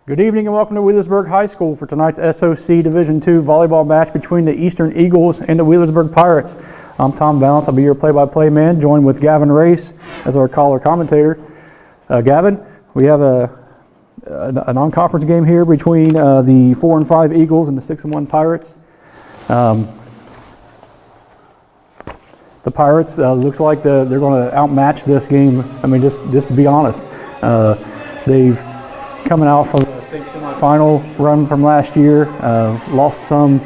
Good evening and welcome to Wheelersburg High School for tonight's SOC Division II volleyball match between the Eastern Eagles and the Wheelersburg Pirates. I'm Tom Valance. I'll be your play-by-play man, joined with Gavin Race as our caller commentator. Gavin, we have a non-conference game here between the 4 and 5 Eagles and the 6 and 1 Pirates. The Pirates looks like they're going to outmatch this game. I mean, just to be honest, they've coming out from the state semifinal run from last year, lost some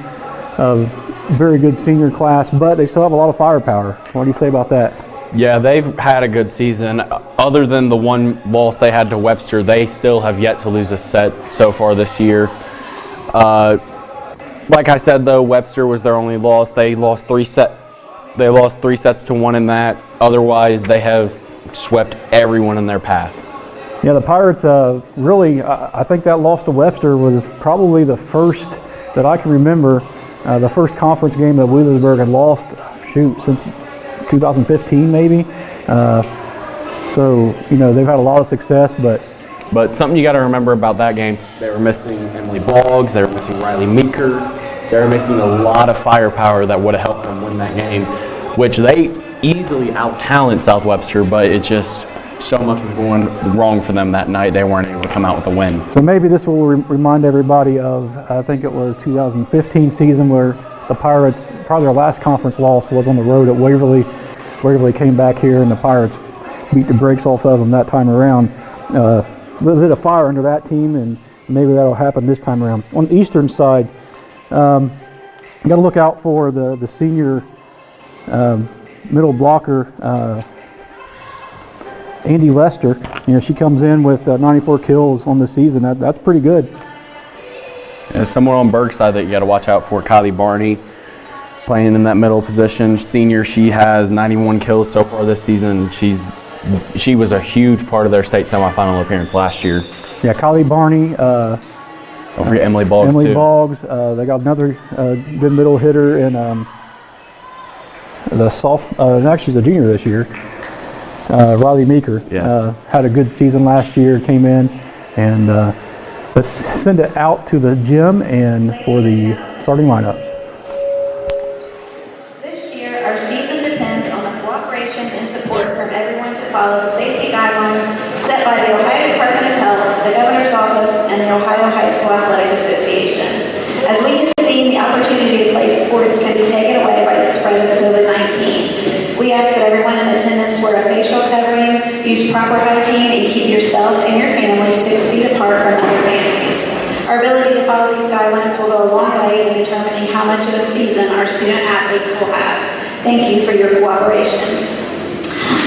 very good senior class, but they still have a lot of firepower. What do you say about that? Yeah, they've had a good season. Other than the one loss they had to Webster, they still have yet to lose a set so far this year. Like I said, though, Webster was their only loss. They lost three sets to 1 in that. Otherwise, they have swept everyone in their path. Yeah, the Pirates really, I think that loss to Webster was probably the first that I can remember, the first conference game that Wheelersburg had lost, since 2015 maybe. So, you know, they've had a lot of success, but something you got to remember about that game, they were missing Emily Boggs, they were missing Riley Meeker, they were missing a lot of firepower that would have helped them win that game, which they easily out-talent South Webster, but it just so much was going wrong for them that night. They weren't able to come out with a win. So maybe this will remind everybody of, I think it was 2015 season where the Pirates, probably their last conference loss was on the road at Waverly. Waverly came back here and the Pirates beat the brakes off of them that time around. Lit a fire under that team, and maybe that'll happen this time around. On the eastern side, you got to look out for the senior middle blocker, Andy Lester. You know, she comes in with 94 kills on the season. That's pretty good. And somewhere on Berg's side that you got to watch out for, Kylie Barney, playing in that middle position. Senior, she has 91 kills so far this season. She was a huge part of their state semifinal appearance last year. Yeah, Kylie Barney. Don't forget Emily Boggs, Emily too. Boggs. They got another good middle hitter in actually she's a junior this year. Riley Meeker. Yes. Had a good season last year, came in, and let's send it out to the gym and for the starting lineups. This year, our season depends on the cooperation and support from everyone to follow the safety guidelines set by the Ohio Department of Health, the Governor's Office, and the Ohio High School Athletic Association. As we have seen, the opportunity to play sports can be taken away by the spread of COVID-19. We ask that everyone in attendance wear a facial covering, use proper hygiene, and keep yourself and your family 6 feet apart from other families. Our ability to follow these guidelines will go a long way in determining how much of a season our student athletes will have. Thank you for your cooperation.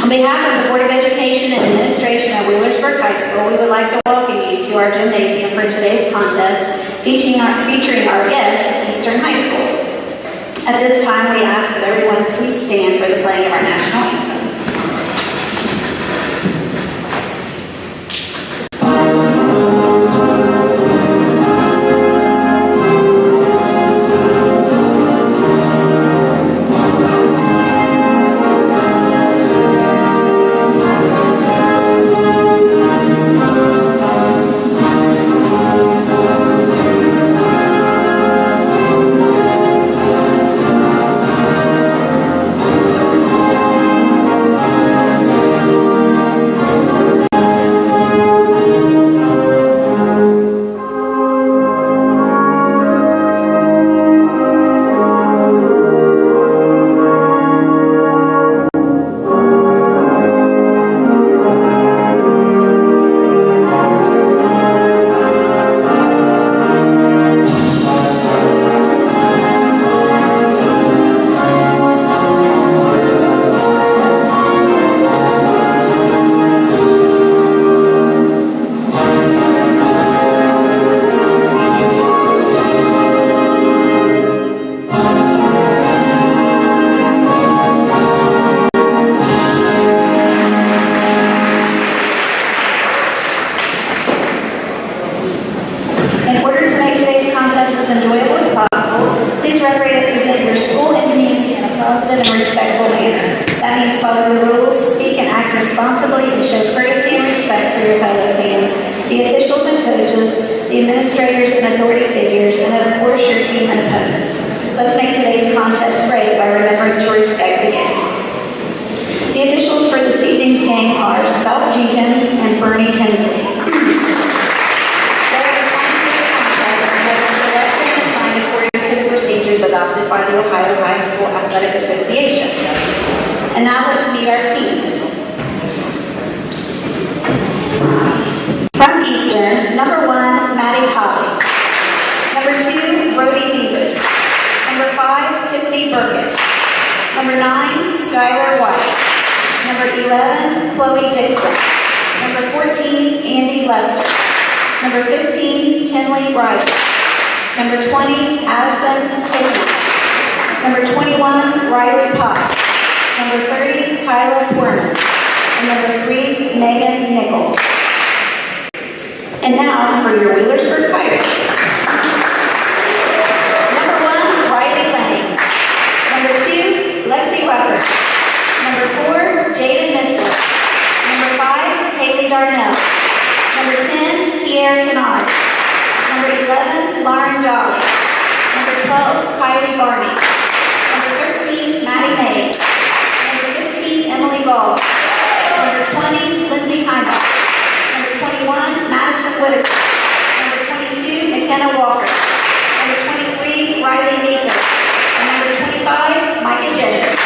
On behalf of the Board of Education and Administration at Wheelersburg High School, we would like to welcome you to our gymnasium for today's contest featuring our guest, Eastern High School. At this time, we ask that everyone please stand for the playing of our national anthem. Follow the rules, speak and act responsibly, and show courtesy and respect for your fellow fans, the officials and coaches, the the administrators and authority figures, and of course your team and opponents. Let's make today's contest great by remembering to respect the game. The officials for this evening's game are Scott Jenkins and Bernie Hensley. They are assigned to this contest and have been selected and assigned according to the procedures adopted by the Ohio High School Athletic Association. And now let's meet our teams. From Eastern, number 1, Maddie Polly. Number 2, Brody Beavers. Number 5, Tiffany Burkett. Number 9, Skylar White. Number 11, Chloe Dixon. Number 14, Andy Lester. Number 15, Tinley Ryder. Number 20, Addison Hickey. Number 21, Riley Pop. Number 30, Kyla Portman. And number 3, Megan Nickel. And now for your Wheelersburg Pirates. Number 1, Riley Lang. Number 2, Lexi Weber. Number 4, Jaden Mister. Number 5, Haley Darnell. Number 10, Kiera Kennard. Number 11, Lauren Jolly. Number 12, Kylie Barney. Number 13, Maddie Mays. Number 15, Emily Ball. Number 20, Lindsay Heimbach. Number 21, Madison Whitaker. Number 22, McKenna Walker. Number 23, Riley Meeker. And number 25, Micah Jenner.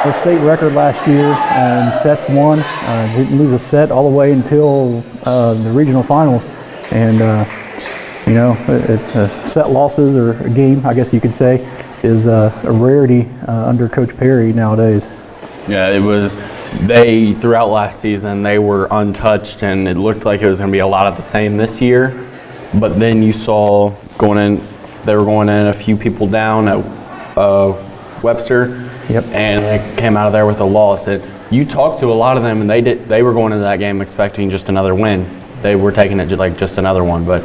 Our state record last year in sets won. Didn't lose a set all the way until the regional finals. And you know, set losses or a game, I guess you could say, is a rarity under Coach Perry nowadays. Yeah, it was. They throughout last season they were untouched, and it looked like it was going to be a lot of the same this year. But then you saw they were going in a few people down at Webster. Yep. And they came out of there with a loss. You talked to a lot of them, and they were going into that game expecting just another win. They were taking it like just another one. But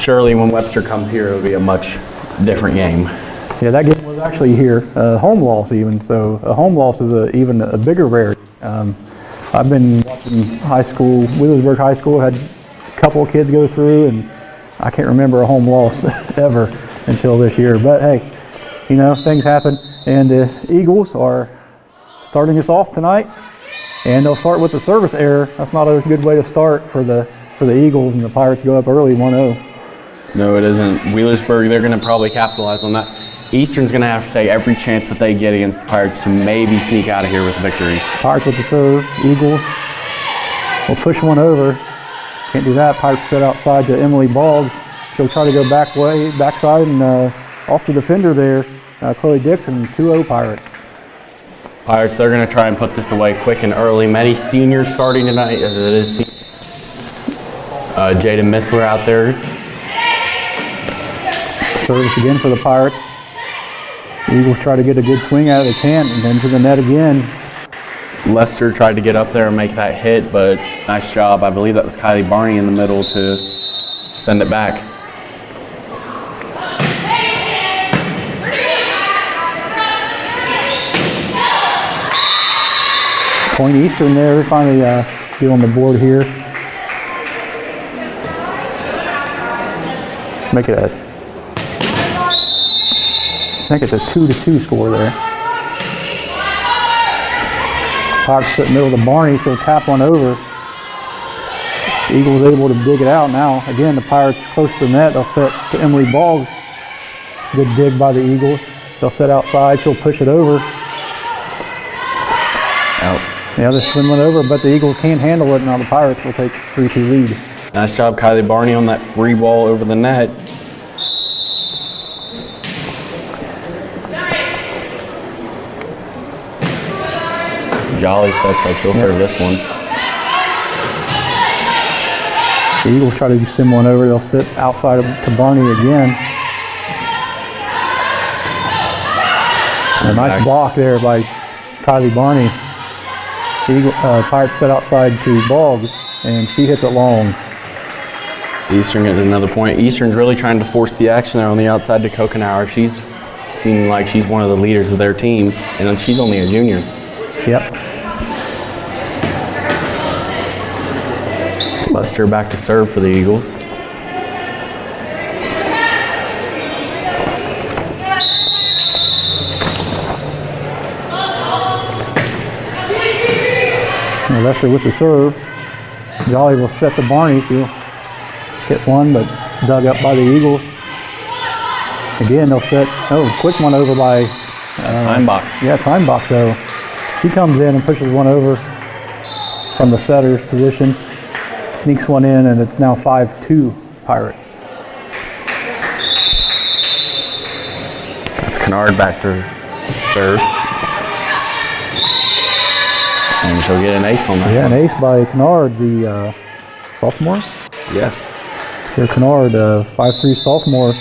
surely when Webster comes here, it'll be a much different game. Yeah, that game was actually here, home loss even. So a home loss is even a bigger rarity. I've been watching high school, Wheelersburg High School, had a couple of kids go through, and I can't remember a home loss ever until this year. But hey, you know, things happen. And the Eagles are starting us off tonight, and they'll start with the service error. That's not a good way to start for the Eagles, and the Pirates go up early 1-0. No, it isn't. Wheelersburg, they're going to probably capitalize on that. Eastern's going to have to take every chance that they get against the Pirates to maybe sneak out of here with a victory. Pirates with the serve. Eagles will push one over. Can't do that. Pirates set outside to Emily Boggs. She'll try to go backside, and off the defender there. Chloe Dixon, 2-0 Pirates. Pirates, they're going to try and put this away quick and early. Many seniors starting tonight, as it is. Jaden Missler out there. Service again for the Pirates. The Eagles try to get a good swing out. They can't, and then to the net again. Lester tried to get up there and make that hit, but nice job. I believe that was Kylie Barney in the middle to send it back. Point Eastern there, finally get on the board here. Make it I think it's a 2-2 score there. Pirates sit in the middle of the Barney, she'll tap one over. The Eagles able to dig it out now. Again, the Pirates close to the net, they'll set to Emily Boggs. Good dig by the Eagles. They'll set outside, she'll push it over. Out. Yeah, they're swimming over, but the Eagles can't handle it. Now the Pirates will take 3-2 lead. Nice job, Kylie Barney, on that free ball over the net. Jolly steps up, she'll serve this one. The Eagles try to send one over. They'll sit outside to Barney again. A nice block there by Kylie Barney. Pirates set outside to Boggs, and she hits it long. Eastern gets another point. Eastern's really trying to force the action there on the outside to Kokenauer. She's seeming like she's one of the leaders of their team, and she's only a junior. Yep. Lester back to serve for the Eagles. And Lester with the serve. Jolly will set to Barney. She'll hit one, but dug up by the Eagles. Again, they'll set, quick one over by Timebach. Yeah, Timebach, though. She comes in and pushes one over from the setter's position. Sneaks one in, and it's now 5-2 Pirates. That's Kennard back to serve. And she'll get an ace on that. Yeah, an ace by Kennard, the sophomore. Yes. Here, Kennard, 5'3" sophomore,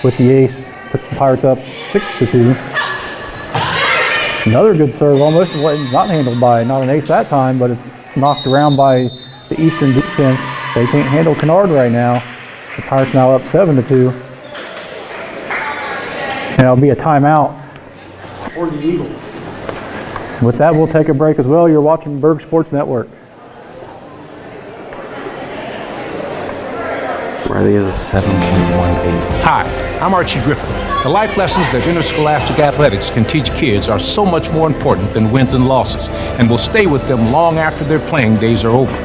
with the ace, puts the Pirates up 6-2. Another good serve, almost not handled by, not an ace that time, but it's knocked around by the Eastern defense. They can't handle Kennard right now. The Pirates now up 7-2. And it'll be a timeout for the Eagles. With that, we'll take a break as well. You're watching Berg Sports Network. Riley is a 7.1 ace. Hi, I'm Archie Griffin. The life lessons that interscholastic athletics can teach kids are so much more important than wins and losses, and will stay with them long after their playing days are over.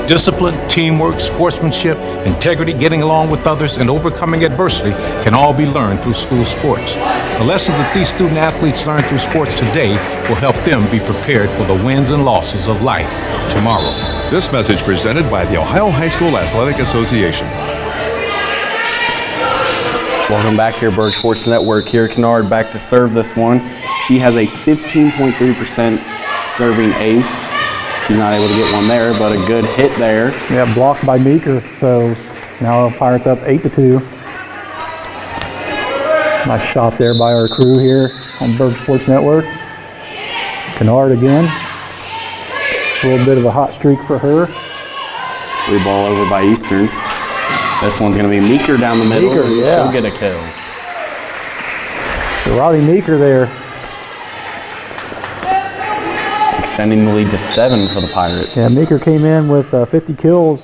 Discipline, teamwork, sportsmanship, integrity, getting along with others, and overcoming adversity can all be learned through school sports. The lessons that these student athletes learn through sports today will help them be prepared for the wins and losses of life tomorrow. This message presented by the Ohio High School Athletic Association. Welcome back here, Berg Sports Network. Here, Kennard back to serve this one. She has a 15.3% serving ace. She's not able to get one there, but a good hit there. Yeah, blocked by Meeker, so now Pirates up 8-2. Nice shot there by our crew here on Berg Sports Network. Kennard again. A little bit of a hot streak for her. Free ball over by Eastern. This one's going to be Meeker down the middle. Meeker, yeah. She'll get a kill. So Riley Meeker there. Extending the lead to 7 for the Pirates. Yeah, Meeker came in with 50 kills.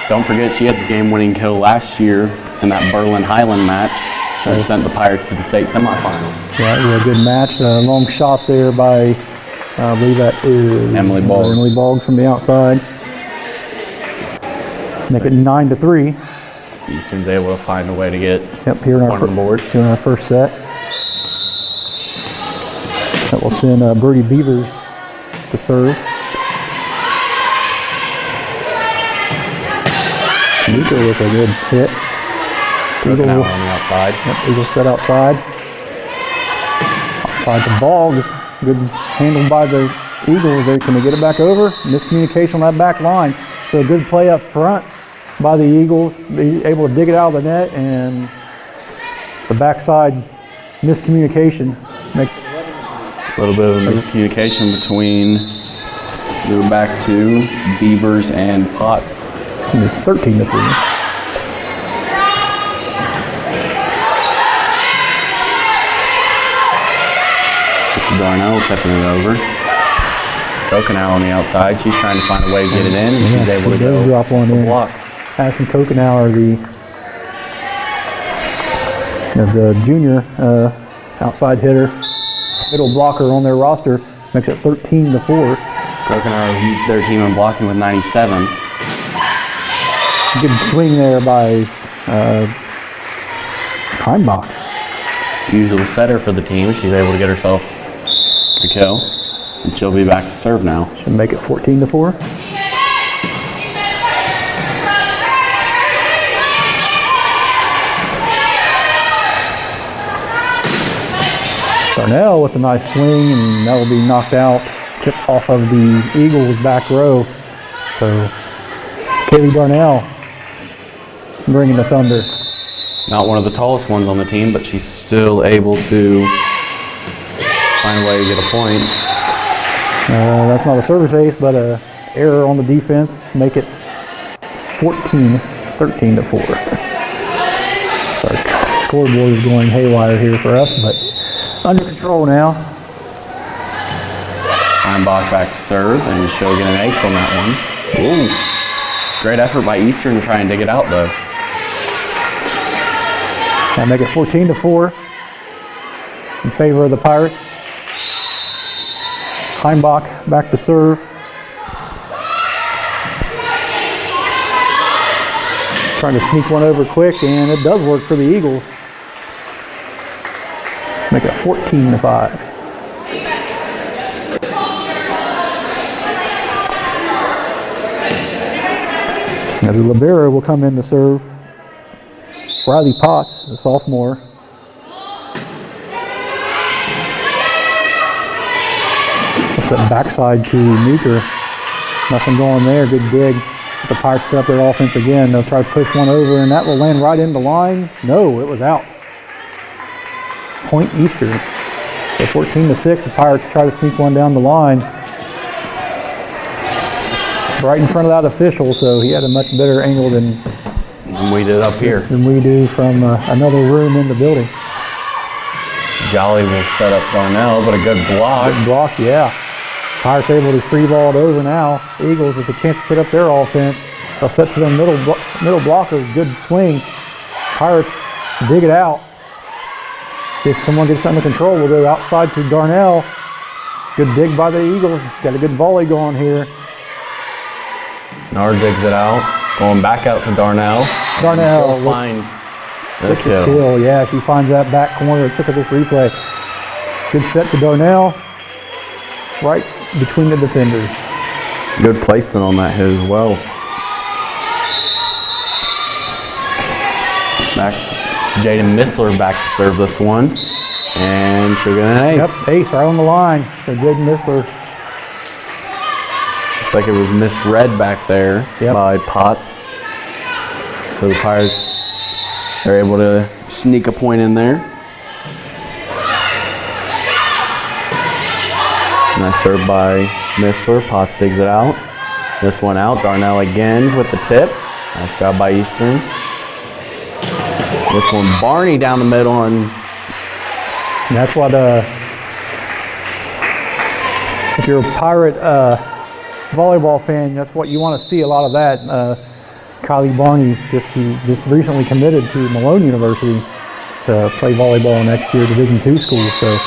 Don't forget she had the game-winning kill last year in that Berlin-Highland match that sent the Pirates to the state semifinal. Yeah, it was a good match. A long shot there by, I believe that is Emily Boggs. Emily Boggs from the outside. Make it 9-3. Eastern's able to find a way to get Here in one on the board. Here in our first set. That will send Birdie Beavers to serve. Meeker with a good hit. Broken out on the outside. Yep, Eagle set outside. Outside to Boggs. Good handle by the Eagles. Can they get it back over? Miscommunication on that back line. So a good play up front by the Eagles. Be able to dig it out of the net, and the backside miscommunication makes it A little bit of a miscommunication between, we're back to Beavers and Potts. and it's 13-3. Darnell tipping it over. Kokenauer on the outside. She's trying to find a way to get it in, and she's able to go drop one in. block. Addison Kokenauer, the junior outside hitter, middle blocker on their roster, makes it 13-4. Kokenauer leads their team in blocking with 97. Good swing there by Heimbach. Usual setter for the team. She's able to get herself a kill, and she'll be back to serve now. Should make it 14-4. Darnell with a nice swing, and that will be knocked out, chipped off of the Eagles' back row. So Kaylee Darnell bringing the thunder. Not one of the tallest ones on the team, but she's still able to find a way to get a point. That's not a service ace, but a error on the defense. Make it 13-4. Our scoreboard is going haywire here for us, but under control now. Steinbach back to serve, and she'll get an ace on that one. Ooh, great effort by Eastern to try and dig it out, though. Now make it 14-4 in favor of the Pirates. Heimbach back to serve. Trying to sneak one over quick, and it does work for the Eagles. Make it 14-5. Now the libero will come in to serve. Riley Potts, a sophomore. That's that backside to Meeker. Nothing going there. Good dig. The Pirates set up their offense again. They'll try to push one over, and that will land right in the line. No, it was out. Point Eastern. So 14-6. The Pirates try to sneak one down the line. Right in front of that official, so he had a much better angle than we did up here. Than we do from another room in the building. Jolly will set up Darnell, but a good block. Good block, yeah. Pirates able to free ball it over now. Eagles with a chance to set up their offense. They'll set to their middle blocker. Good swing. Pirates dig it out. If someone gets under control, we'll go outside to Darnell. Good dig by the Eagles. Got a good volley going here. Nard digs it out. Going back out to Darnell. Darnell She'll find the kill. Kill. Yeah, she finds that back corner. Look at this replay. Good set to Darnell. Right between the defenders. Good placement on that hit as well. Back, Jaden Missler back to serve this one. And she'll get an ace. Yep, ace right on the line for Jaden Missler. Looks like it was misread back there by Potts. So the Pirates are able to sneak a point in there. Nice serve by Missler. Potts digs it out. This one out. Darnell again with the tip. Nice job by Eastern. This one Barney down the middle, and that's what if you're a Pirate volleyball fan, that's what you want to see, a lot of that. Kylie Barney just recently committed to Malone University to play volleyball next year, Division II school. So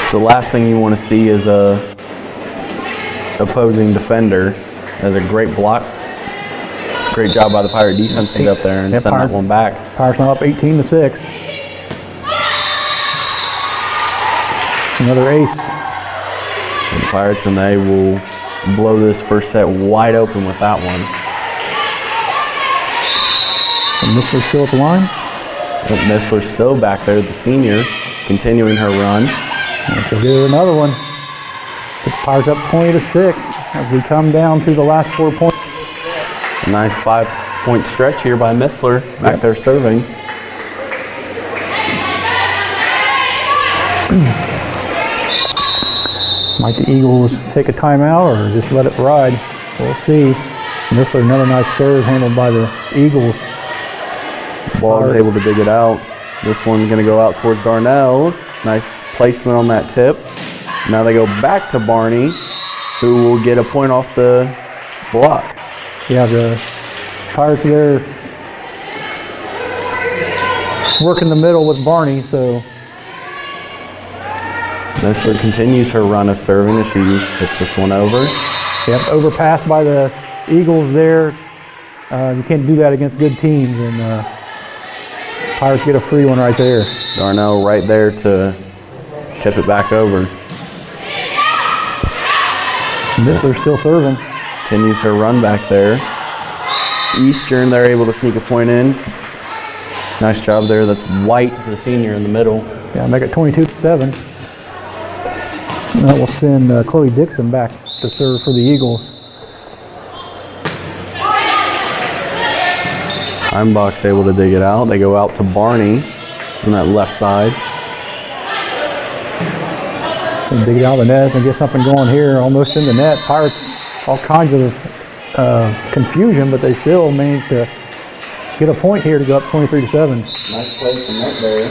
it's the last thing you want to see is a opposing defender. Has a great block. Great job by the Pirate defense to get up there and send that one back. Pirates now up 18-6. Another ace. For the Pirates, and they will blow this first set wide open with that one. And Missler still at the line. But Missler still back there, the senior, continuing her run. And she'll get another one. The Pirates up 20-6 as we come down to the last 4 points. A nice 5-point stretch here by Missler back there serving. Might the Eagles take a timeout or just let it ride? We'll see. Missler, another nice serve handled by the Eagles. Boggs able to dig it out. This one's going to go out towards Darnell. Nice placement on that tip. Now they go back to Barney, who will get a point off the block. Yeah, the Pirates there working the middle with Barney, so. Missler continues her run of serving as she hits this one over. Yep, overpassed by the Eagles there. You can't do that against good teams, and Pirates get a free one right there. Darnell right there to tip it back over. Missler still serving. Continues her run back there. Eastern, they're able to sneak a point in. Nice job there. That's White, the senior, in the middle. Yeah, make it 22-7. And that will send Chloe Dixon back to serve for the Eagles. Heimbach's able to dig it out. They go out to Barney on that left side. And dig it out of the net and get something going here, almost in the net. Pirates, all kinds of confusion, but they still managed to get a point here to go up 23-7. Nice play from net there.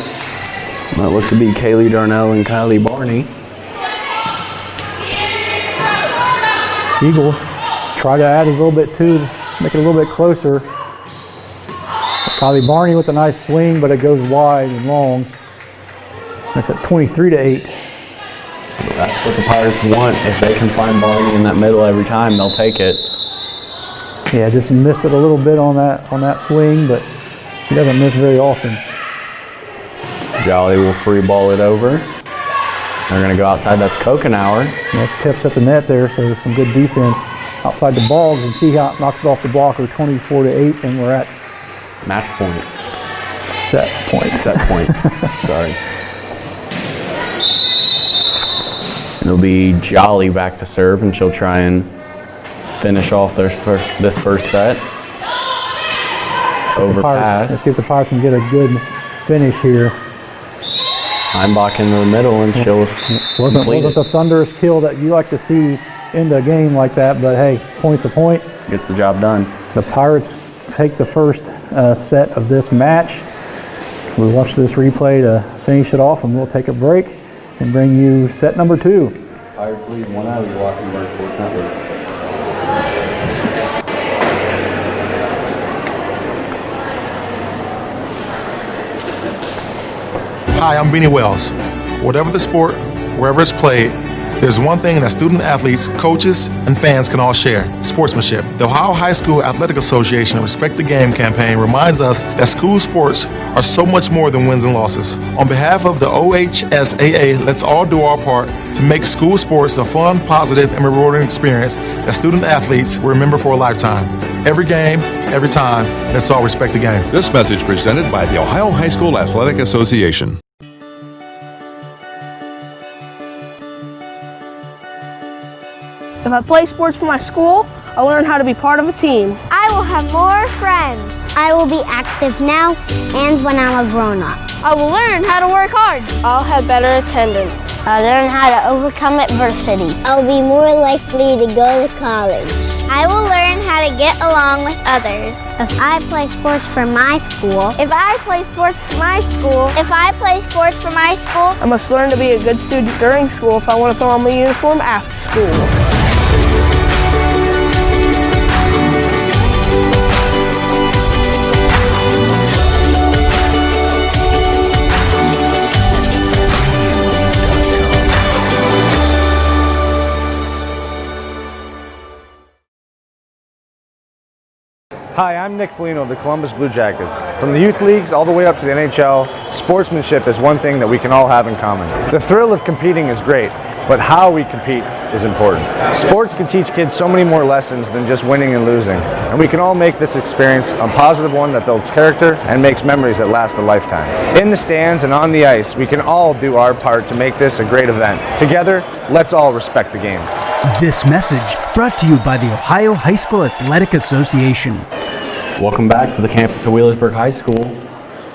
That looked to be Kaylee Darnell and Kylie Barney. Eagle try to add a little bit too, make it a little bit closer. Kylie Barney with a nice swing, but it goes wide and long. That's at 23-8. That's what the Pirates want. If they can find Barney in that middle every time, they'll take it. Yeah, just missed it a little bit on that swing, but he doesn't miss very often. Jolly will free ball it over. They're going to go outside. That's Kokenauer. Nice tips at the net there, so some good defense outside the balls. And see how it knocks it off the blocker, 24-8, and we're at match point. Set point. Set point. Sorry. It'll be Jolly back to serve, and she'll try and finish off this first set. Overpass. Let's see if the Pirates can get a good finish here. Heimbach into the middle, and she'll wasn't the thunderous kill that you like to see in the game like that, but hey, point's a point. Gets the job done. The Pirates take the first set of this match. We'll watch this replay to finish it off, and we'll take a break and bring you set number 2. Pirates lead 1-0. You're watching Varsity Sports Network. Hi, I'm Beanie Wells. Whatever the sport, wherever it's played, there's one thing that student athletes, coaches, and fans can all share: sportsmanship. The Ohio High School Athletic Association Respect the Game campaign reminds us that school sports are so much more than wins and losses. On behalf of the OHSAA, let's all do our part to make school sports a fun, positive, and rewarding experience that student athletes will remember for a lifetime. Every game, every time, let's all respect the game. This message presented by the Ohio High School Athletic Association. If I play sports for my school, I'll learn how to be part of a team. I will have more friends. I will be active now and when I'm a grown-up. I will learn how to work hard. I'll have better attendance. I'll learn how to overcome adversity. I'll be more likely to go to college. I will learn how to get along with others. If I play sports for my school. If I play sports for my school. If I play sports for my school. I must learn to be a good student during school if I want to throw on my uniform after school. Hi, I'm Nick Foligno of the Columbus Blue Jackets. From the youth leagues all the way up to the NHL, sportsmanship is one thing that we can all have in common. The thrill of competing is great, but how we compete is important. Sports can teach kids so many more lessons than just winning and losing, and we can all make this experience a positive one that builds character and makes memories that last a lifetime. In the stands and on the ice, we can all do our part to make this a great event. Together, let's all respect the game. This message brought to you by the Ohio High School Athletic Association. Welcome back to the campus of Wheelersburg High School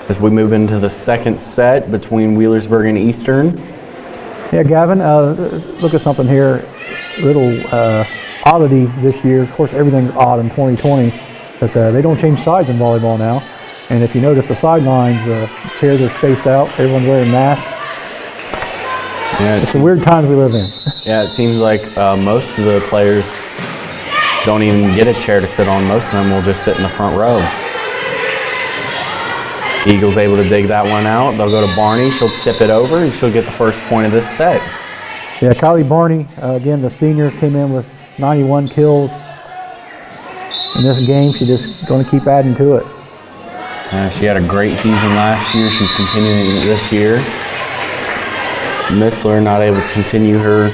as we move into the second set between Wheelersburg and Eastern. Yeah, Gavin, look at something here. Little oddity this year. Of course, everything's odd in 2020, but they don't change sides in volleyball now. And if you notice the sidelines, chairs are spaced out. Everyone's wearing masks. Yeah, it's the weird times we live in. Yeah, it seems like most of the players don't even get a chair to sit on. Most of them will just sit in the front row. Eagles able to dig that one out. They'll go to Barney. She'll tip it over, and she'll get the first point of this set. Yeah, Kylie Barney, again, the senior, came in with 91 kills in this game. She's just going to keep adding to it. She had a great season last year. She's continuing it this year. Missler not able to continue her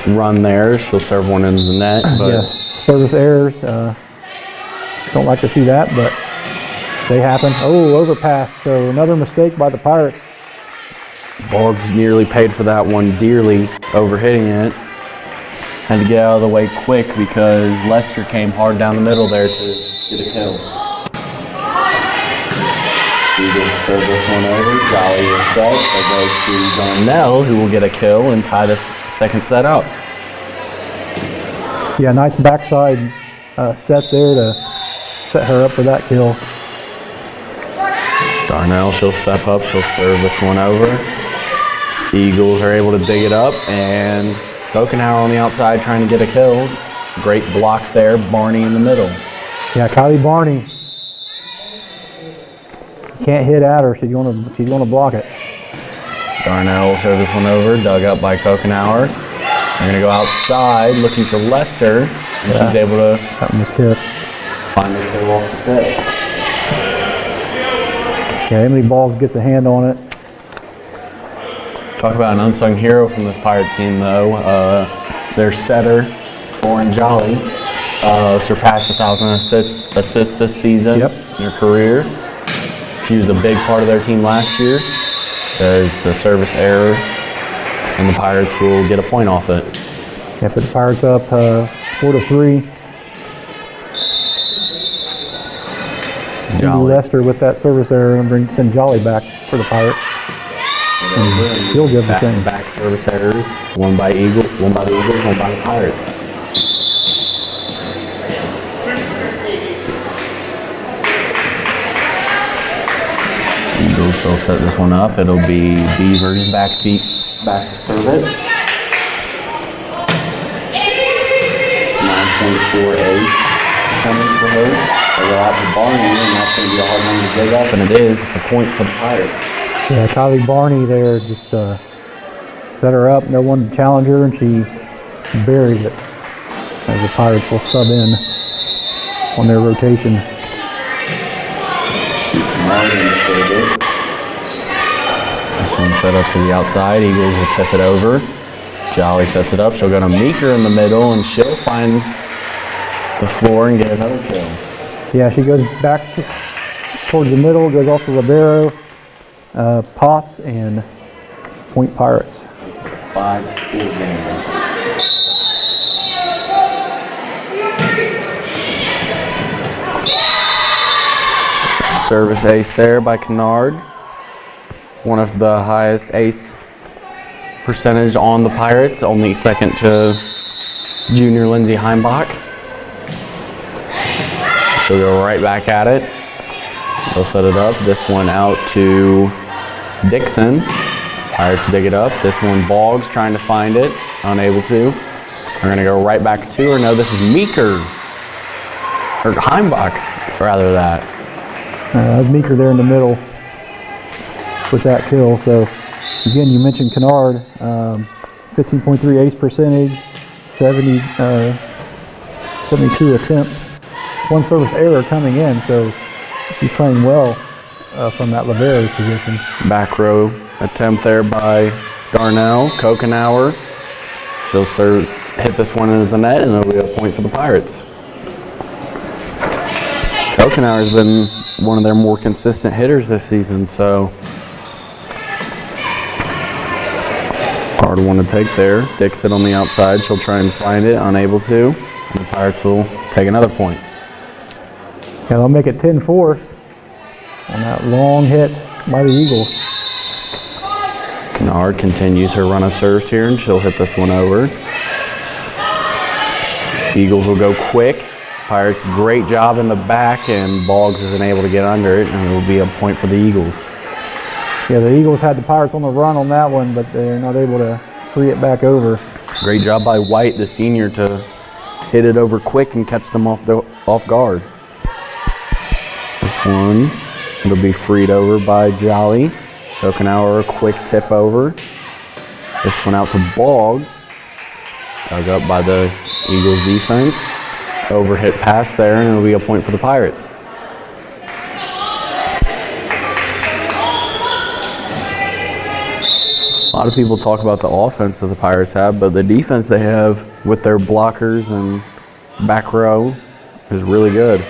run there. She'll serve one into the net. But yeah, service errors. Don't like to see that, but they happen. Oh, overpass. So another mistake by the Pirates. Boggs nearly paid for that one dearly, overhitting it. Had to get out of the way quick because Lester came hard down the middle there to get a kill. Eagles serve this one over. Jolly will set. They'll go to Darnell, who will get a kill and tie this second set up. Yeah, nice backside set there to set her up for that kill. Darnell, she'll step up. She'll serve this one over. Eagles are able to dig it up, and Kokenauer on the outside trying to get a kill. Great block there. Barney in the middle. Yeah, Kylie Barney. Can't hit at her. She's gonna block it. Darnell will serve this one over. Dug up by Kokenauer. They're gonna go outside looking for Lester, and she's able to That one was tipped. find the kill off the tip. Yeah, Emily Ball gets a hand on it. Talk about an unsung hero from this Pirate team, though. Their setter, Lauren Jolly, surpassed 1,000 assists this season in her career. She was a big part of their team last year. There's a service error, and the Pirates will get a point off it. Yeah, put the Pirates up 4-3. Jolly. Lester with that service error and send Jolly back for the Pirates. And she'll give the same. Back service errors, one by the Eagles, one by the Pirates. Eagles will set this one up. It'll be Beavers back to serve it. 9.48 coming for her. They go out to Barney, and that's going to be a hard one to dig up, and it is. It's a point for the Pirates. Yeah, Kylie Barney there just set her up. No one to challenge her, and she buries it. As the Pirates will sub in on their rotation. This one set up to the outside. Eagles will tip it over. Jolly sets it up. She'll go to Meeker in the middle, and she'll find the floor and get another kill. Yeah, she goes back towards the middle, goes off the libero, Potts, and point Pirates. 5-4 game. Service ace there by Kennard. One of the highest ace percentage on the Pirates, only second to junior Lindsay Heimbach. She'll go right back at it. They'll set it up. This one out to Dixon. Pirates dig it up. This one Boggs trying to find it, unable to. They're going to go right back to her. No, this is Meeker. Or Heimbach, rather that. Meeker there in the middle with that kill. So again, you mentioned Kennard, 15.3 ace percentage, 72 attempts, one service error coming in. So she's playing well from that libero position. Back row attempt there by Darnell. Kokenauer. She'll hit this one into the net, and it'll be a point for the Pirates. Kokenauer has been one of their more consistent hitters this season, so hard one to take there. Dixon on the outside, she'll try and find it, unable to. And the Pirates will take another point. Yeah, they'll make it 10-4 on that long hit by the Eagles. Kennard continues her run of serves here, and she'll hit this one over. Eagles will go quick. Pirates, great job in the back, and Boggs isn't able to get under it, and it will be a point for the Eagles. Yeah, the Eagles had the Pirates on the run on that one, but they're not able to free it back over. Great job by White, the senior, to hit it over quick and catch them off guard. This one, it'll be freed over by Jolly. Kokenauer, a quick tip over. This one out to Boggs. Dug up by the Eagles defense. Overhit pass there, and it'll be a point for the Pirates. A lot of people talk about the offense that the Pirates have, but the defense they have with their blockers and back row is really good.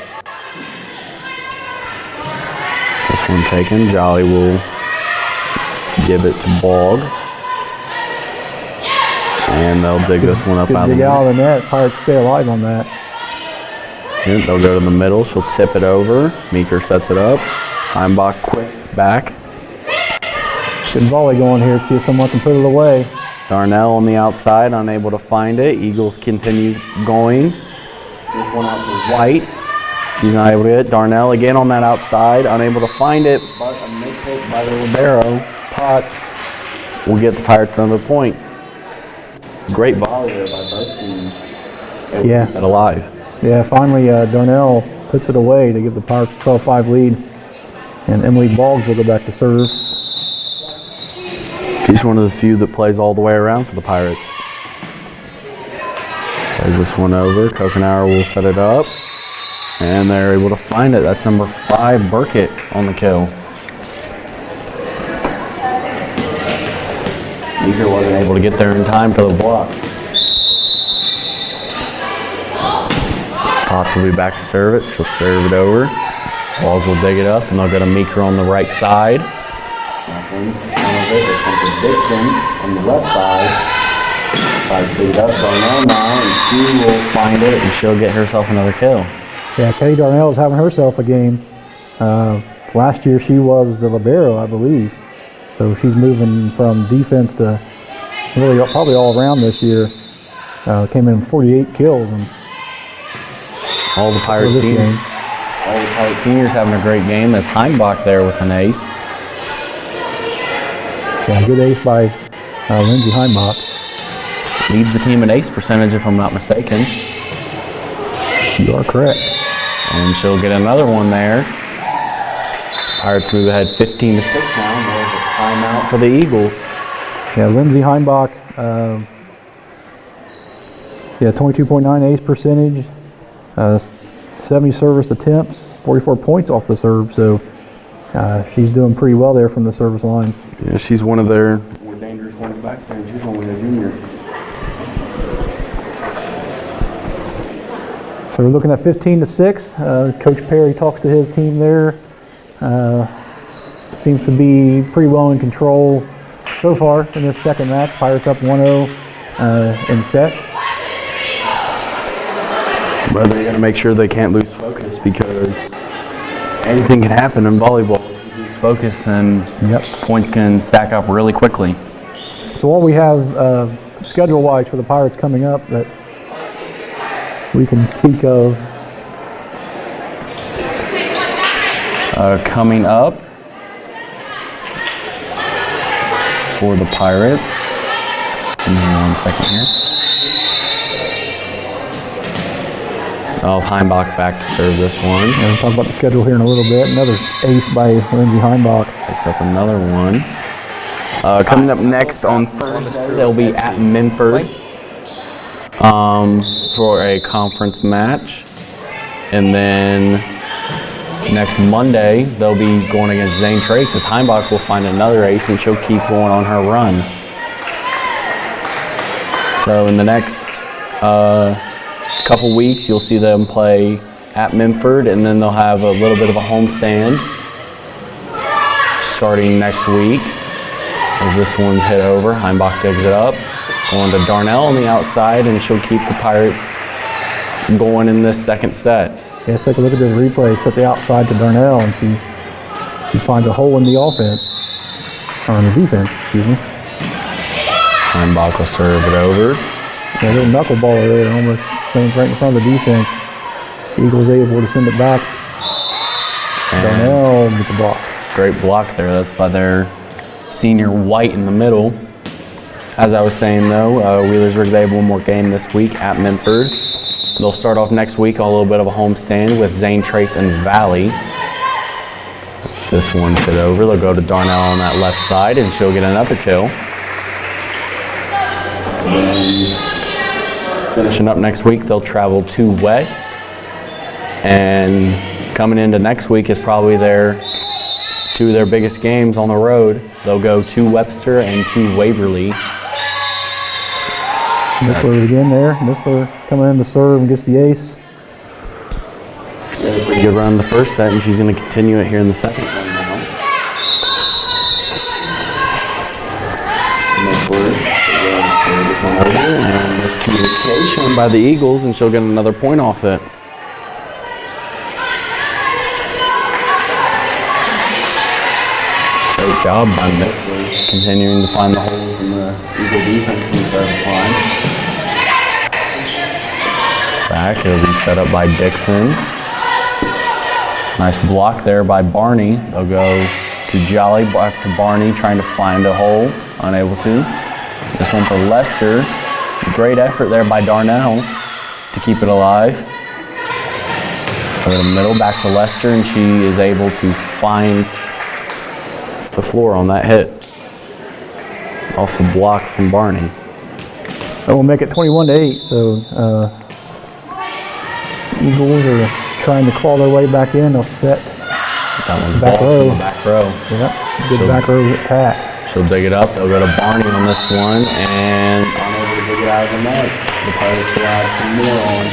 This one taken. Jolly will give it to Boggs. And they'll dig this one up out of the net. Dig out of the net. Pirates stay alive on that. They'll go to the middle. She'll tip it over. Meeker sets it up. Heimbach quick back. Good volley going here. See if someone can put it away. Darnell on the outside, unable to find it. Eagles continue going. This one out to White. She's not able to get it. Darnell again on that outside, unable to find it, but a missed hit by the libero. Potts will get the Pirates another point. Great volley there by both teams. Yeah. Keep it alive. Yeah, finally Darnell puts it away to give the Pirates a 12-5 lead. And Emily Boggs will go back to serve. She's one of the few that plays all the way around for the Pirates. Plays this one over. Kokenauer will set it up. And they're able to find it. That's number 5, Burkett, on the kill. Meeker wasn't able to get there in time for the block. Potts will be back to serve it. She'll serve it over. Boggs will dig it up, and they'll go to Meeker on the right side. Dixon on the left side. Pirates dig it up. Darnell now, and she will find it, and she'll get herself another kill. Yeah, Katie Darnell is having herself a game. Last year she was the libero, I believe. So she's moving from defense to really probably all around this year. Came in 48 kills. And all the Pirate seniors having a great game. As Heimbach there with an ace. Yeah, good ace by Lindsay Heimbach. Leads the team in ace percentage, if I'm not mistaken. You are correct. And she'll get another one there. Pirates move ahead 15-6 now. There's a timeout for the Eagles. Yeah, Lindsay Heimbach, 22.9 ace percentage, 70 service attempts, 44 points off the serve. So she's doing pretty well there from the service line. Yeah, she's one of their more dangerous ones back there. She's only a junior. So we're looking at 15-6. Coach Perry talks to his team there. Seems to be pretty well in control so far in this second match. Pirates up 1-0 in sets. But they got to make sure they can't lose focus, because anything can happen in volleyball. If you lose focus, and points can stack up really quickly. So what we have schedule-wise for the Pirates coming up that we can speak of. Coming up for the Pirates. Give me 1 second here. Heimbach back to serve this one. We'll talk about the schedule here in a little bit. Another ace by Lindsay Heimbach. Picks up another one. Coming up next on Thursday, they'll be at Minford for a conference match. And then next Monday, they'll be going against Zane Trace, as Heimbach will find another ace, and she'll keep going on her run. So in the next couple weeks, you'll see them play at Minford, and then they'll have a little bit of a homestand starting next week. As this one's hit over, Heimbach digs it up, going to Darnell on the outside, and she'll keep the Pirates going in this second set. Yeah, let's take a look at this replay. Set the outside to Darnell, and she finds a hole in the offense, or in the defense, excuse me. Heimbach will serve it over. Yeah, a little knuckleballer there, almost stands right in front of the defense. Eagles able to send it back. Darnell with the block. Great block there. That's by their senior White in the middle. As I was saying though, Wheelersburg, they have one more game this week at Minford. They'll start off next week on a little bit of a homestand with Zane Trace and Valley. This one's hit over. They'll go to Darnell on that left side, and she'll get another kill. And finishing up next week, they'll travel to West. And coming into next week is probably two of their biggest games on the road. They'll go to Webster and to Waverly. Missler again there. Missler coming in to serve and gets the ace. Yeah, pretty good run in the first set, and she's going to continue it here in the second one now. This one over, and miscommunication by the Eagles, and she'll get another point off it. Great job by Mixler, continuing to find the holes in the Eagle defense from the service line. Back, it'll be set up by Dixon. Nice block there by Barney. They'll go to Jolly, back to Barney, trying to find a hole, unable to. This one for Lester. Great effort there by Darnell to keep it alive. Over the middle, back to Lester, and she is able to find the floor on that hit. Off the block from Barney. That will make it 21-8, so Eagles are trying to claw their way back in. They'll set back row. Back row. Yeah, good back row attack. She'll dig it up. They'll go to Barney on this one, and unable to dig it out of the net. The Pirates will add some more on,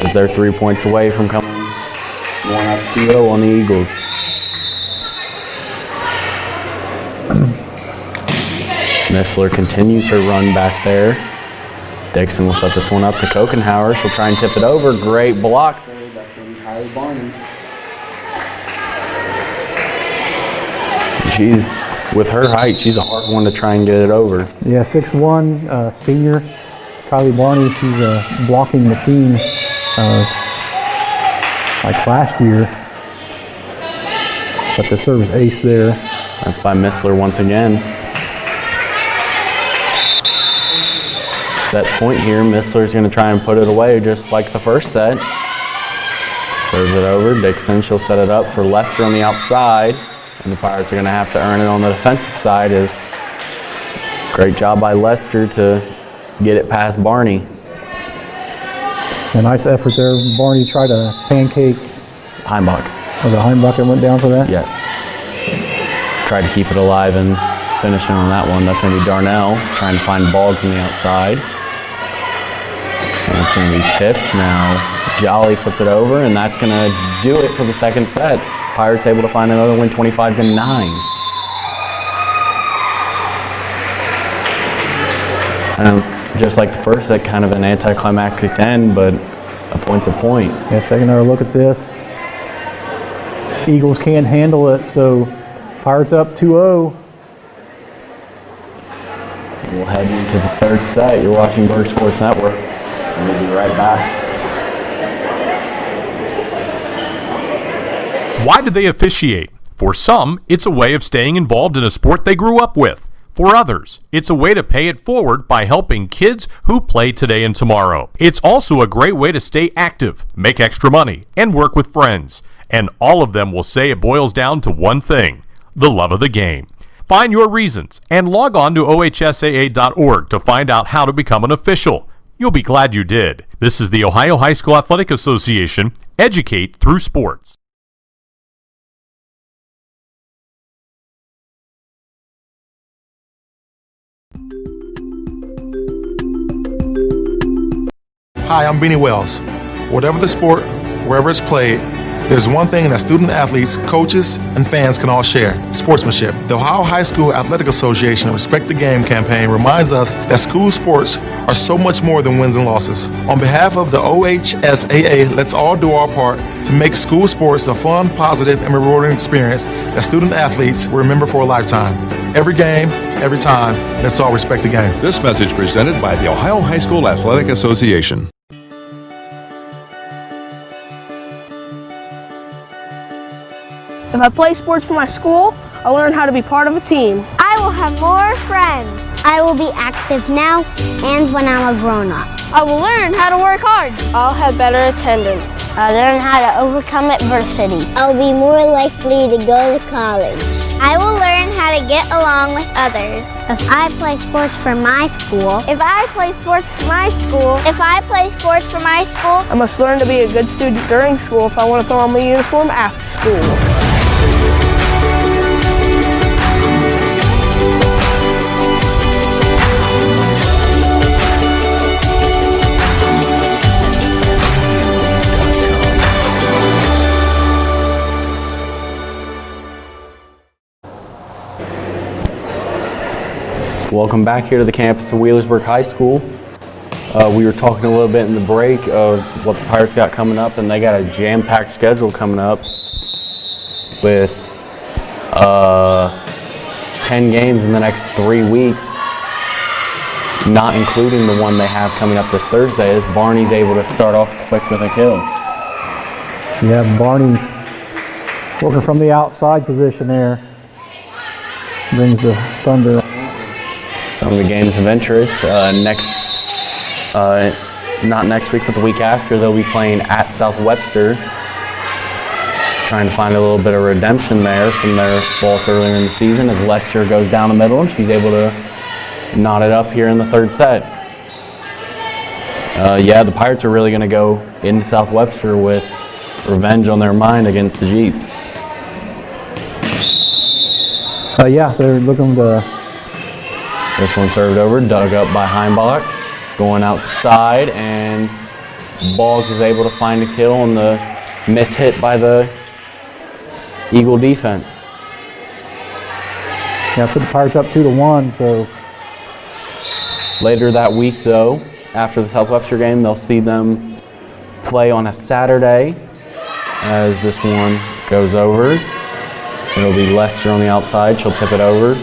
as they're 3 points away from coming one up 2-0 on the Eagles. Missler continues her run back there. Dixon will set this one up to Kokenhauer. She'll try and tip it over. Great block there. That's going to be Kylie Barney. She's, with her height, she's a hard one to try and get it over. Yeah, 6'1", senior. Kylie Barney, she's a blocking machine like last year. But the service ace there. That's by Missler once again. Set point here. Missler's going to try and put it away just like the first set. Serves it over. Dixon, she'll set it up for Lester on the outside. And the Pirates are going to have to earn it on the defensive side. Is great job by Lester to get it past Barney. A nice effort there. Barney tried a pancake. Heimbach. Oh, the Heimbach went down for that? Yes. Tried to keep it alive and finishing on that one. That's going to be Darnell trying to find Boggs on the outside. And it's going to be tipped. Now Jolly puts it over, and that's going to do it for the second set. Pirates able to find another win, 25-9. Just like the first set, kind of an anticlimactic end, but a point's a point. Yeah, taking another look at this. Eagles can't handle it, so Pirates up 2-0. We'll head into the third set. You're watching Berg Sports Network, and we'll be right back. Why do they officiate? For some, it's a way of staying involved in a sport they grew up with. For others, it's a way to pay it forward by helping kids who play today and tomorrow. It's also a great way to stay active, make extra money, and work with friends. And all of them will say it boils down to one thing: the love of the game. Find your reasons and log on to ohsaa.org to find out how to become an official. You'll be glad you did. This is the Ohio High School Athletic Association. Educate through sports. Hi, I'm Beanie Wells. Whatever the sport, wherever it's played, there's one thing that student athletes, coaches, and fans can all share: sportsmanship. The Ohio High School Athletic Association Respect the Game campaign reminds us that school sports are so much more than wins and losses. On behalf of the OHSAA, let's all do our part to make school sports a fun, positive, and rewarding experience that student athletes will remember for a lifetime. Every game, every time, let's all respect the game. This message presented by the Ohio High School Athletic Association. If I play sports for my school, I'll learn how to be part of a team. I will have more friends. I will be active now and when I'm a grown-up. I will learn how to work hard. I'll have better attendance. I'll learn how to overcome adversity. I'll be more likely to go to college. I will learn how to get along with others. If I play sports for my school. If I play sports for my school. If I play sports for my school. I must learn to be a good student during school if I want to throw on my uniform after school. Welcome back here to the campus of Wheelersburg High School. We were talking a little bit in the break of what the Pirates got coming up, and they got a jam-packed schedule coming up with 10 games in the next 3 weeks, not including the one they have coming up this Thursday, is Barney's able to start off quick with a kill. Yeah, Barney working from the outside position there. Brings the Thunder. Some of the games of interest not next week, but the week after, they'll be playing at South Webster. Trying to find a little bit of redemption there from their loss earlier in the season as Lester goes down the middle and she's able to knot it up here in the third set. Yeah, the Pirates are really going to go into South Webster with revenge on their mind against the Jeeps. Yeah, they're looking to... This one served over, dug up by Heimbach, going outside, and Boggs is able to find a kill on the miss hit by the Eagle defense. Yeah, put the Pirates up 2-1, so... Later that week, though, after the South Webster game, they'll see them play on a Saturday as this one goes over. It'll be Lester on the outside. She'll tip it over.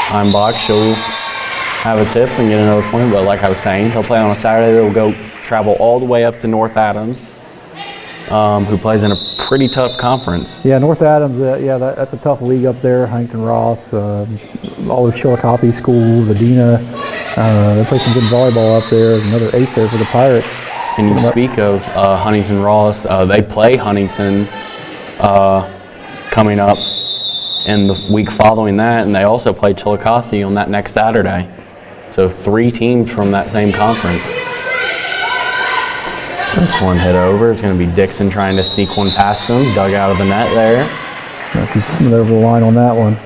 Heimbach, she'll have a tip and get another point, but like I was saying, they'll play on a Saturday. They'll go travel all the way up to North Adams, who plays in a pretty tough conference. Yeah, North Adams, that's a tough league up there. Huntington Ross, all the Chillicothe schools, Adena. They play some good volleyball up there. Another ace there for the Pirates. Can you speak of Huntington Ross? They play Huntington coming up in the week following that, and they also play Chillicothe on that next Saturday. So 3 teams from that same conference. This one hit over. It's going to be Dixon trying to sneak one past him. Dug out of the net there. Coming over the line on that one.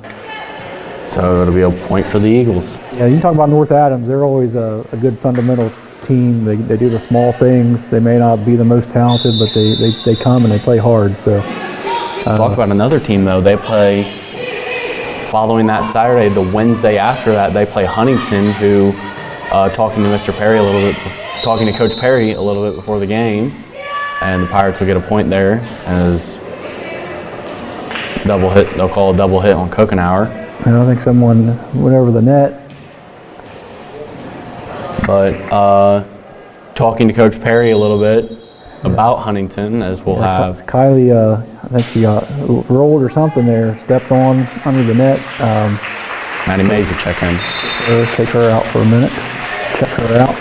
So it'll be a point for the Eagles. Yeah, you talk about North Adams. They're always a good fundamental team. They do the small things. They may not be the most talented, but they come and they play hard. So talk about another team, though. They play, following that Saturday, the Wednesday after that, they play Huntington, who, talking to Mr. Perry a little bit, talking to Coach Perry a little bit before the game, and the Pirates will get a point there as double hit. They'll call a double hit on Kokenauer. And I think someone went over the net. But talking to Coach Perry a little bit about Huntington, as we'll have. Kylie, I think she got rolled or something there, stepped on under the net. Maddie Mays will check in. Take her out for a minute. Check her out.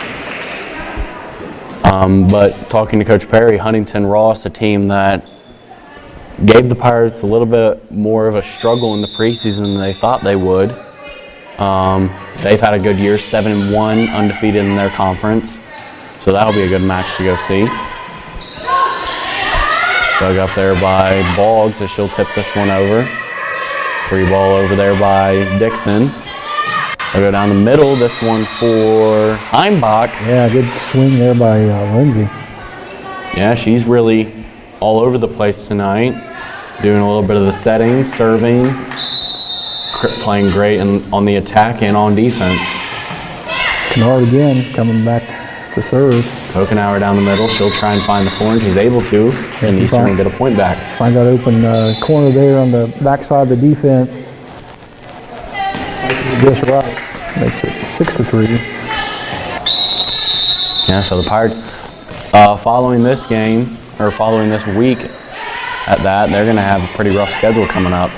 But talking to Coach Perry, Huntington Ross, a team that gave the Pirates a little bit more of a struggle in the preseason than they thought they would. They've had a good year, 7-1, undefeated in their conference. So that'll be a good match to go see. Dug up there by Boggs as she'll tip this one over. Free ball over there by Dixon. They'll go down the middle. This one for Heimbach. Yeah, good swing there by Lindsay. Yeah, she's really all over the place tonight. Doing a little bit of the setting, serving, playing great on the attack and on defense. Kennard again, coming back to serve. Kokenauer down the middle. She'll try and find the floor, and she's able to. And Eastern will get a point back. Find that open corner there on the backside of the defense. Just right. Makes it 6-3. Yeah, so the Pirates, following this game, or following this week at that, they're going to have a pretty rough schedule coming up.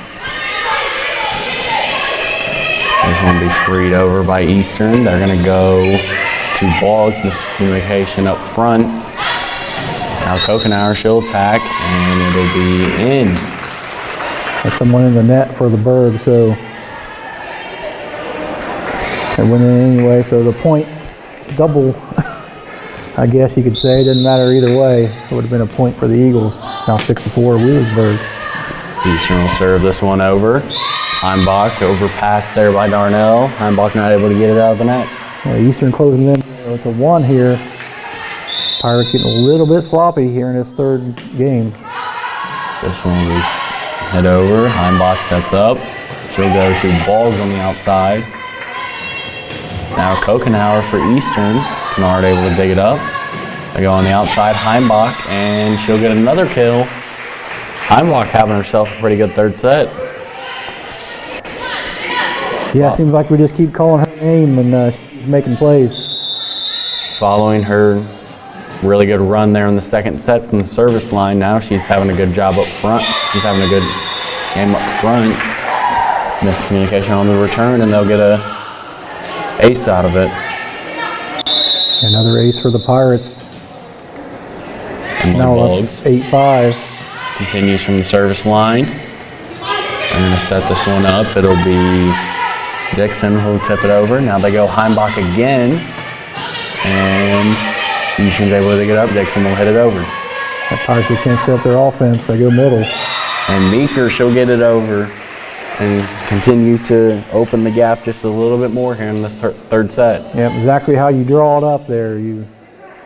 This one will be freed over by Eastern. They're going to go to Boggs, miscommunication up front. Now Kokenauer, she'll attack, and it'll be in. There's someone in the net for the Berg, so they went in anyway, so the point double, I guess you could say. It didn't matter either way. It would have been a point for the Eagles. Now 6-4 Wheelersburg. Eastern will serve this one over. Heimbach overpassed there by Darnell. Heimbach not able to get it out of the net. Yeah, Eastern closing in with a 1 here. Pirates getting a little bit sloppy here in this third game. This one will head over. Heimbach sets up. She'll go to Boggs on the outside. Now Kokenauer for Eastern. Kennard able to dig it up. They go on the outside, Heimbach, and she'll get another kill. Heimbach having herself a pretty good third set. Yeah, it seems like we just keep calling her name and she's making plays. Following her really good run there in the second set from the service line, now she's having a good job up front. She's having a good game up front. Miscommunication on the return, and they'll get a ace out of it. Another ace for the Pirates. And Now Bulldogs 8-5. continues from the service line. They're going to set this one up. It'll be Dixon who'll tip it over. Now they go Heimbach again, and Eastern's able to get up. Dixon will hit it over. The Pirates can't set up their offense. They go middle. And Meeker, she'll get it over and continue to open the gap just a little bit more here in this third set. Yeah, exactly how you draw it up there. You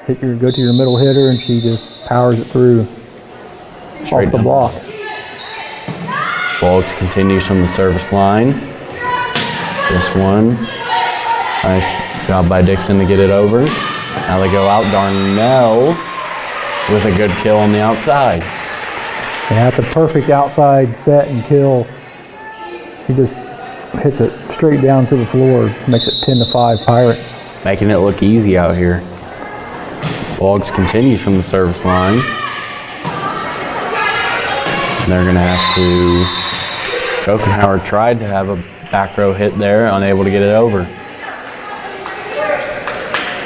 go to your middle hitter, and she just powers it through off the block. Boggs continues from the service line. This one, nice job by Dixon to get it over. Now they go out. Darnell with a good kill on the outside. Yeah, that's a perfect outside set and kill. He just hits it straight down to the floor, makes it 10-5 Pirates. Making it look easy out here. Boggs continues from the service line. They're going to have to... Schopenhauer tried to have a back row hit there, unable to get it over.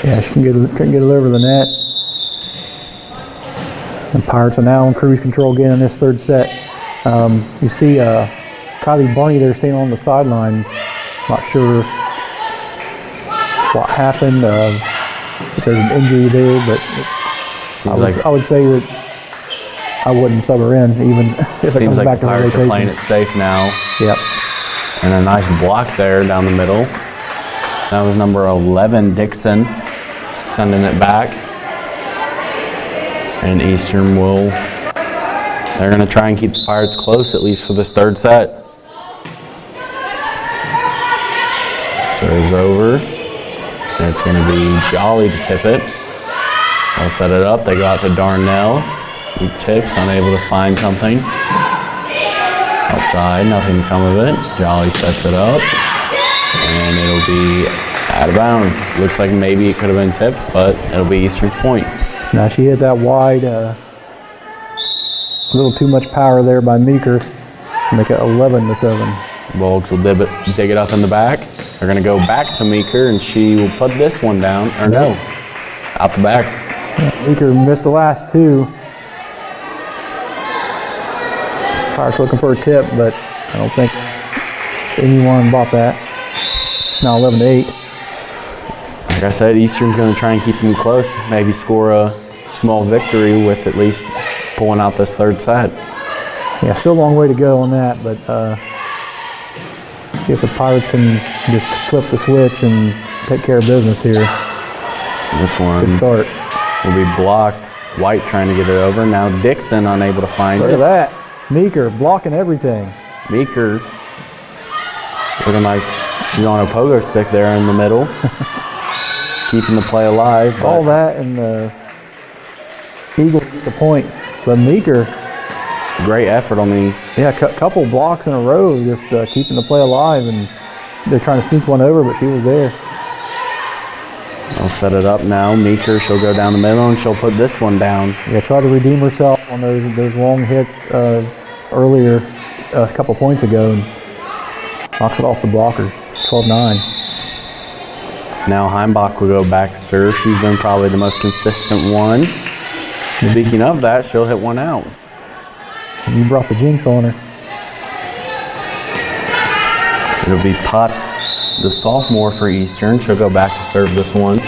Yeah, she couldn't get it over the net. The Pirates are now in cruise control again in this third set. You see Kylie Barney there standing on the sideline. Not sure what happened, if there's an injury there, but I would say that I wouldn't sub her in, even if it comes like back to the Pirates rotation. are playing it safe now. Yep. And a nice block there down the middle. That was number 11, Dixon, sending it back. And Eastern they're going to try and keep the Pirates close, at least for this third set. Serves over. And it's going to be Jolly to tip it. They'll set it up. They go out to Darnell. He tips, unable to find something. Outside, nothing to come of it. Jolly sets it up. And it'll be out of bounds. Looks like maybe it could have been tipped, but it'll be Eastern's point. Now she hit that wide, a little too much power there by Meeker to make it 11-7. Boggs will dig it up in the back. They're going to go back to Meeker, and she will put this one down. Or no, out the back. Yeah, Meeker missed the last two. Pirates looking for a tip, but I don't think anyone bought that. Now 11-8. Like I said, Eastern's going to try and keep them close, maybe score a small victory with at least pulling out this third set. Yeah, still a long way to go on that, but see if the Pirates can just flip the switch and take care of business here. This one Good start. will be blocked. White trying to get it over. Now Dixon unable to find it. Look at that. Meeker blocking everything. Meeker looking like she's on a pogo stick there in the middle. Keeping the play alive. All that and the Eagles get the point. But Meeker, great effort on the... Yeah, couple blocks in a row, just keeping the play alive, and they're trying to sneak one over, but she was there. I'll set it up now. Meeker, she'll go down the middle, and she'll put this one down. Yeah, try to redeem herself on those long hits earlier, a couple points ago, and knocks it off the blocker. 12-9. Now Heimbach will go back to serve. She's been probably the most consistent one. Speaking of that, she'll hit one out. You brought the jinx on her. It'll be Potts, the sophomore for Eastern. She'll go back to serve this one.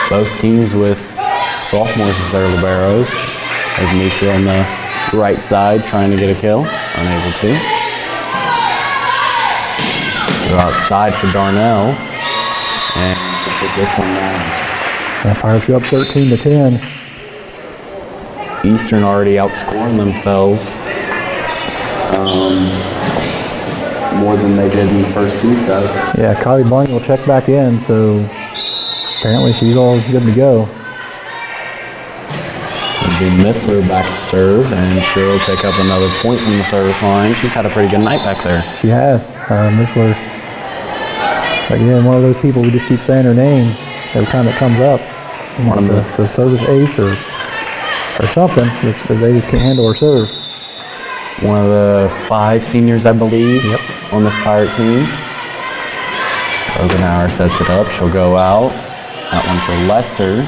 Both teams with sophomores as their liberos. There's Meeker on the right side trying to get a kill. Unable to. Go outside for Darnell. And put this one down. Yeah, Pirates go up 13-10. Eastern already outscoring themselves more than they did in the first two sets. Yeah, Kylie Barney will check back in, so apparently she's all good to go. be Missler back to serve, and she'll pick up another point from the service line. She's had a pretty good night back there. She has. Missler, again, one of those people we just keep saying her name every time it comes up. One of the service ace or something. They just can't handle her serve. One of the 5 seniors, I believe, on this Pirate team. Ogenauer sets it up. She'll go out. That one for Lester.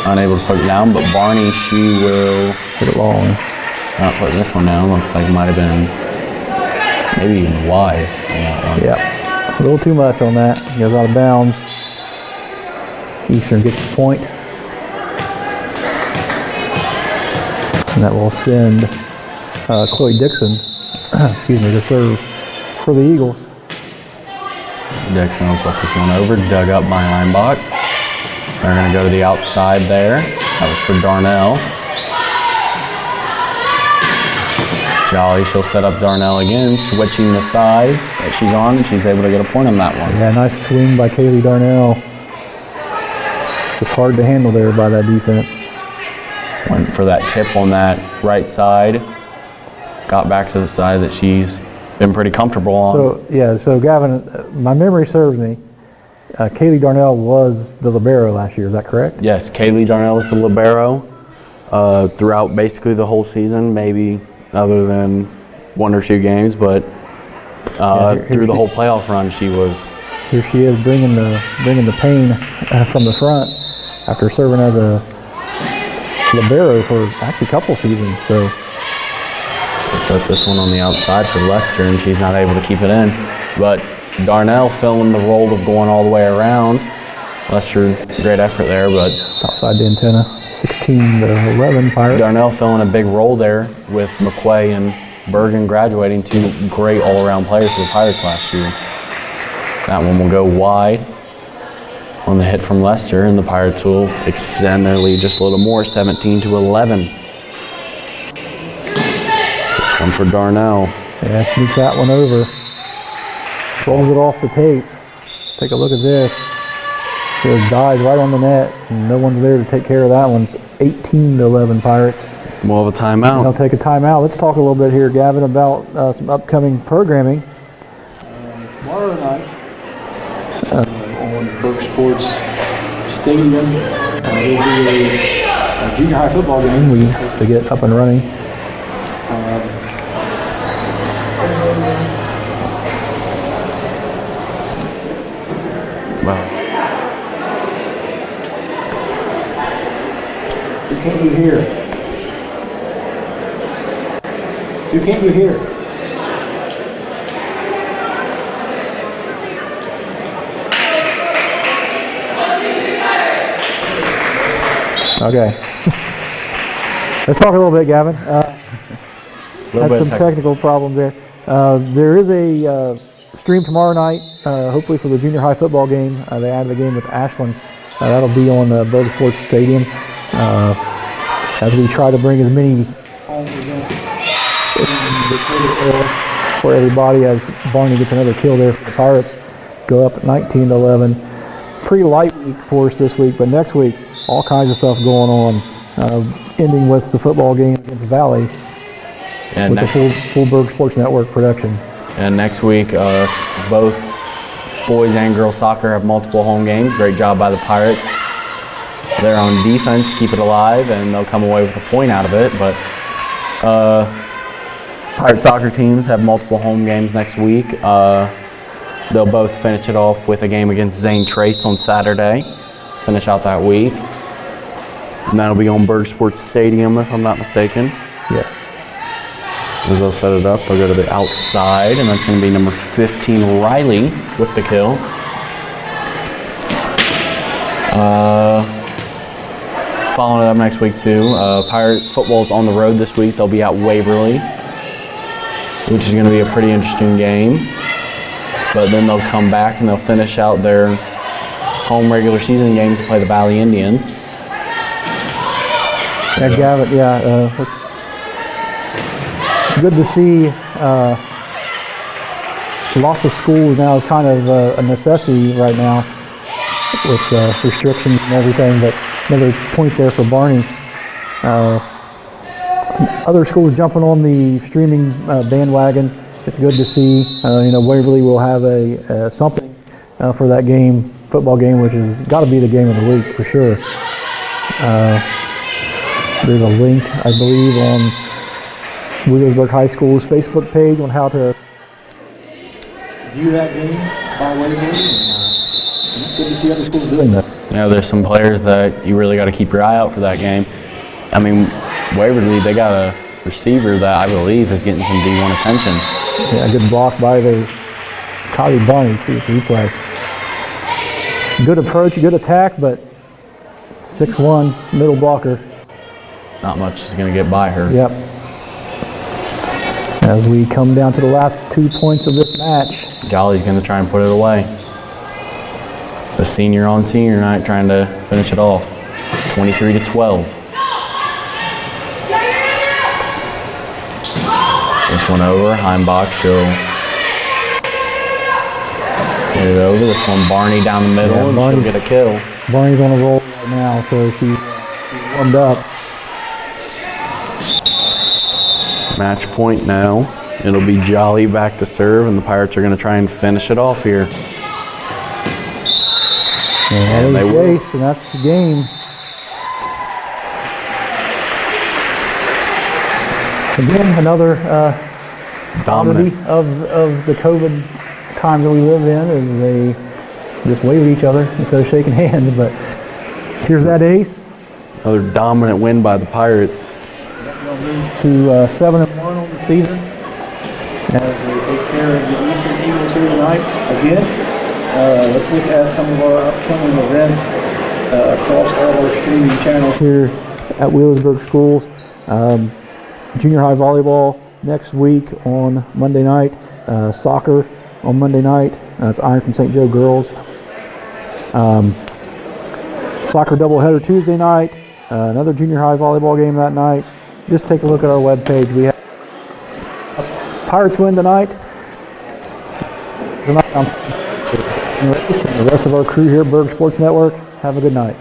Unable to put it down, but Barney, she will put it long. Not putting this one down. Looks like it might have been maybe even wide on that one. Yeah, a little too much on that. Goes out of bounds. Eastern gets the point. And that will send Chloe Dixon, to serve for the Eagles. Dixon will put this one over, dug up by Einbach. They're going to go to the outside there. That was for Darnell. Jolly, she'll set up Darnell again, switching the sides that she's on, and she's able to get a point on that one. Yeah, nice swing by Kaylee Darnell. Just hard to handle there by that defense. Went for that tip on that right side. Got back to the side that she's been pretty comfortable on. So Gavin, my memory serves me. Kaylee Darnell was the libero last year, is that correct? Yes, Kaylee Darnell was the libero throughout basically the whole season, maybe other than 1 or 2 games, but through the whole playoff run, she was. Here she is bringing the pain from the front after serving as a libero for actually a couple seasons. So we'll set this one on the outside for Lester, and she's not able to keep it in. But Darnell filling the role of going all the way around. Lester, great effort there, but outside the antenna, 16-11 Pirates. Darnell filling a big role there with McQuay and Bergen graduating, 2 great all-around players for the Pirates last year. That one will go wide on the hit from Lester, and the Pirates will extend their lead just a little more, 17-11. This one for Darnell. Yeah, sneaks that one over. Rolls it off the tape. Take a look at this. It dies right on the net, and no one's there to take care of that one. It's 18-11 Pirates. We'll have a timeout. They'll take a timeout. Let's talk a little bit here, Gavin, about some upcoming programming. Tomorrow night on Burke Sports Stadium, there'll be a junior high football game we hope to get up and running. Who can't you hear? Who can't you hear? Okay. Let's talk a little bit, Gavin. Had some technical problems there. There is a stream tomorrow night, hopefully for the junior high football game. They added a game with Ashland. That'll be on Burke Sports Stadium. As we try to bring as many home events for everybody, as Barney gets another kill there for the Pirates, go up 19-11. Pretty light week for us this week, but next week, all kinds of stuff going on, ending with the football game against Valley with the full Burke Sports Network production. And next week, both boys and girls soccer have multiple home games. Great job by the Pirates. They're on defense, keep it alive, and they'll come away with a point out of it. But Pirate soccer teams have multiple home games next week. They'll both finish it off with a game against Zane Trace on Saturday. Finish out that week. And that'll be on Burke Sports Stadium, if I'm not mistaken. Yes. As they'll set it up, they'll go to the outside, and that's going to be number 15, Riley, with the kill. Following it up next week, too, Pirate football's on the road this week. They'll be at Waverly, which is going to be a pretty interesting game. But then they'll come back and they'll finish out their home regular season games to play the Valley Indians. Yeah, Gavin, it's good to see lots of schools now is kind of a necessity right now with restrictions and everything, but another point there for Barney. Other schools jumping on the streaming bandwagon. It's good to see. Waverly will have a something for that game, football game, which has got to be the game of the week for sure. There's a link, I believe, on Williamsburg High School's Facebook page on how to view that game by Waverly. It's good to see other schools doing that. There's some players that you really got to keep your eye out for that game. I mean, Waverly, they got a receiver that I believe is getting some D1 attention. Yeah, good block by the Kylie Barney. See if he play. Good approach, good attack, but 6'1", middle blocker. Not much is going to get by her. Yep. As we come down to the last 2 points of this match. Jolly's going to try and put it away. The senior on senior night trying to finish it off. 23-12. This one over, Heimbach, she'll get it over. This one, Barney down the middle, and she'll get a kill. Barney's on a roll right now, so she's warmed up. Match point now. It'll be Jolly back to serve, and the Pirates are going to try and finish it off here. And they will. And that's the game. Again, another oddity of the COVID time that we live in is they just wave at each other instead of shaking hands. But here's that ace. Another dominant win by the Pirates. They'll move to 7-1 on the season as they take care of the Eastern Eagles here tonight. Again, let's look at some of our upcoming events across all our streaming channels here at Williamsburg Schools. Junior high volleyball next week on Monday night. Soccer on Monday night. It's Ironton St. Joe girls. Soccer doubleheader Tuesday night. Another junior high volleyball game that night. Just take a look at our webpage. We have Pirates win tonight. And the rest of our crew here at Berg Sports Network, have a good night.